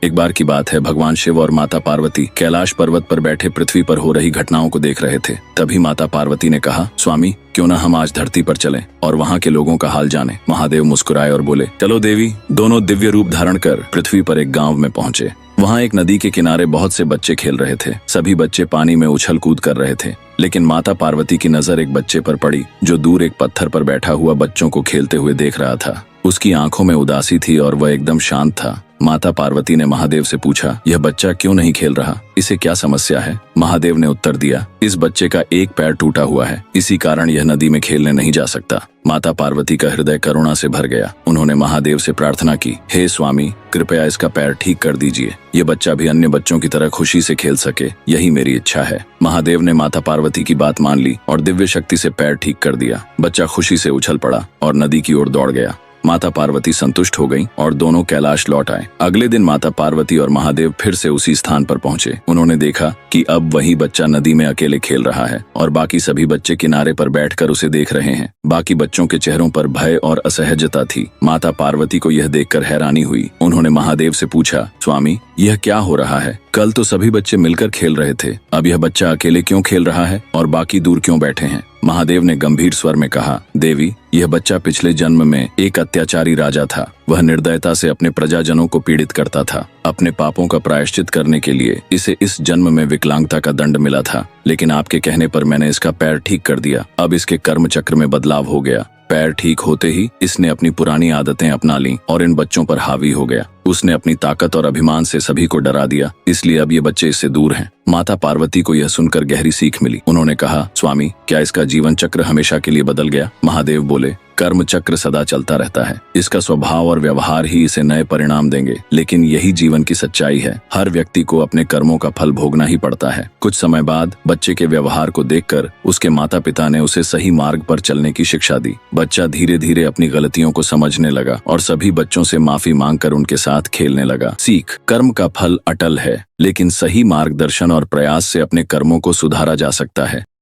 एक बार की बात है, भगवान शिव और माता पार्वती कैलाश पर्वत पर बैठे पृथ्वी पर हो रही घटनाओं को देख रहे थे। तभी माता पार्वती ने कहा, स्वामी क्यों ना हम आज धरती पर चलें और वहाँ के लोगों का हाल जाने। महादेव मुस्कुराए और बोले, चलो देवी। दोनों दिव्य रूप धारण कर पृथ्वी पर एक गाँव में पहुँचे। वहाँ एक नदी के किनारे बहुत से बच्चे खेल रहे थे। सभी बच्चे पानी में उछल कूद कर रहे थे, लेकिन माता पार्वती की नजर एक बच्चे पर पड़ी जो दूर एक पत्थर पर बैठा हुआ बच्चों को खेलते हुए देख रहा था। उसकी आंखों में उदासी थी और वह एकदम शांत था। माता पार्वती ने महादेव से पूछा, यह बच्चा क्यों नहीं खेल रहा? इसे क्या समस्या है? महादेव ने उत्तर दिया, इस बच्चे का एक पैर टूटा हुआ है, इसी कारण यह नदी में खेलने नहीं जा सकता। माता पार्वती का हृदय करुणा से भर गया। उन्होंने महादेव से प्रार्थना की, हे स्वामी, कृपया इसका पैर ठीक कर दीजिए। ये बच्चा भी अन्य बच्चों की तरह खुशी से खेल सके, यही मेरी इच्छा है। महादेव ने माता पार्वती की बात मान ली और दिव्य शक्ति से पैर ठीक कर दिया। बच्चा खुशी से उछल पड़ा और नदी की ओर दौड़ गया। माता पार्वती संतुष्ट हो गईं और दोनों कैलाश लौट आए। अगले दिन माता पार्वती और महादेव फिर से उसी स्थान पर पहुंचे। उन्होंने देखा कि अब वही बच्चा नदी में अकेले खेल रहा है और बाकी सभी बच्चे किनारे पर बैठकर उसे देख रहे हैं। बाकी बच्चों के चेहरों पर भय और असहजता थी। माता पार्वती को यह देखकर हैरानी हुई। उन्होंने महादेव से पूछा, स्वामी यह क्या हो रहा है? कल तो सभी बच्चे मिलकर खेल रहे थे, अब यह बच्चा अकेले क्यों खेल रहा है और बाकी दूर क्यों बैठे हैं? महादेव ने गंभीर स्वर में कहा, देवी, यह बच्चा पिछले जन्म में एक अत्याचारी राजा था। वह निर्दयता से अपने प्रजाजनों को पीड़ित करता था। अपने पापों का प्रायश्चित करने के लिए इसे इस जन्म में विकलांगता का दंड मिला था, लेकिन आपके कहने पर मैंने इसका पैर ठीक कर दिया। अब इसके कर्म चक्र में बदलाव हो गया। पैर ठीक होते ही इसने अपनी पुरानी आदतें अपना लीं और इन बच्चों पर हावी हो गया। उसने अपनी ताकत और अभिमान से सभी को डरा दिया, इसलिए अब ये बच्चे इससे दूर हैं। माता पार्वती को यह सुनकर गहरी सीख मिली। उन्होंने कहा, स्वामी क्या इसका जीवन चक्र हमेशा के लिए बदल गया? महादेव बोले, कर्म चक्र सदा चलता रहता है। इसका स्वभाव और व्यवहार ही इसे नए परिणाम देंगे, लेकिन यही जीवन की सच्चाई है। हर व्यक्ति को अपने कर्मों का फल भोगना ही पड़ता है। कुछ समय बाद बच्चे के व्यवहार को देखकर उसके माता पिता ने उसे सही मार्ग पर चलने की शिक्षा दी। बच्चा धीरे धीरे अपनी गलतियों को समझने लगा और सभी बच्चों से माफी मांगकर उनके साथ खेलने लगा। सीख, कर्म का फल अटल है, लेकिन सही मार्गदर्शन और प्रयास से अपने कर्मों को सुधारा जा सकता है।